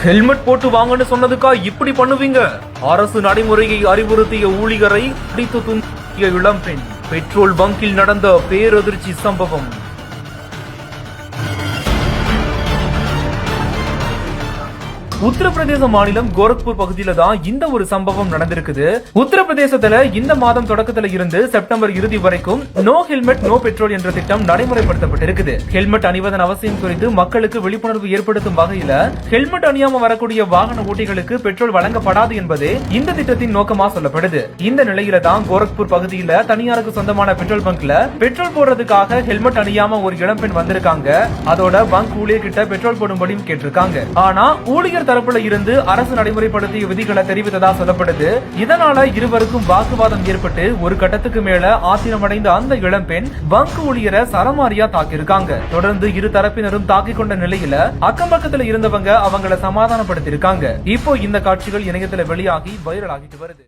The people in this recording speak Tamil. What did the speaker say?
ஹெல்மெட் போட்டு வாங்கன்னு சொன்னதுக்கா இப்படி பண்ணுவீங்க? அரசு நடைமுறையை அறிவுறுத்திய ஊழியரை பிடித்து துண்டிய இளம்பெண். பெட்ரோல் பங்கில் நடந்த பேரதிர்ச்சி சம்பவம். உத்தரப்பிரதேச மாநிலம் கோரக்பூர் பகுதியில தான் இந்த ஒரு சம்பவம் நடந்திருக்குது. உத்தரப்பிரதேசத்துல இந்த மாதம் தொடக்கத்துல இருந்து செப்டம்பர் இறுதி வரைக்கும் நோ ஹெல்மெட் நோ பெட்ரோல் என்ற திட்டம் நடைமுறைப்படுத்தப்பட்டிருக்குது. ஹெல்மெட் அணிவதன் அவசியம் குறித்து மக்களுக்கு விழிப்புணர்வு ஏற்படுத்தும் வகையில ஹெல்மெட் அணியாம வரக்கூடிய வாகன ஓட்டிகளுக்கு பெட்ரோல் வழங்கப்படாது என்பதே இந்த திட்டத்தின் நோக்கமா சொல்லப்படுது. இந்த நிலையில தான் கோரக்பூர் பகுதியில தனியாருக்கு சொந்தமான பெட்ரோல் பங்க்ல பெட்ரோல் போடுறதுக்காக ஹெல்மெட் அணியாம ஒரு இளம்பெண் வந்திருக்காங்க. அதோட பங்க் ஊழியர் கிட்ட பெட்ரோல் போடும்படியும் கேட்டிருக்காங்க. ஆனா ஊழியர் தரப்புல இருந்து அரசு நடைமுறைப்படுத்திய விதிகளை தெரிவித்ததா சொல்லப்படுது. இதனால இருவருக்கும் வாக்குவாதம் ஏற்பட்டு ஒரு கட்டத்துக்கு மேல ஆத்திரமடைந்த அந்த இளம்பெண் பங்க் ஊழியரை சரமாரியா தாக்கியிருக்காங்க. தொடர்ந்து இரு தரப்பினரும் தாக்கிக் கொண்ட நிலையில அக்கம் பக்கத்துல இருந்தவங்க அவங்களை சமாதானப்படுத்தி இருக்காங்க. இப்போ இந்த காட்சிகள் இணையத்துல வெளியாகி வைரல் ஆகிட்டு வருது.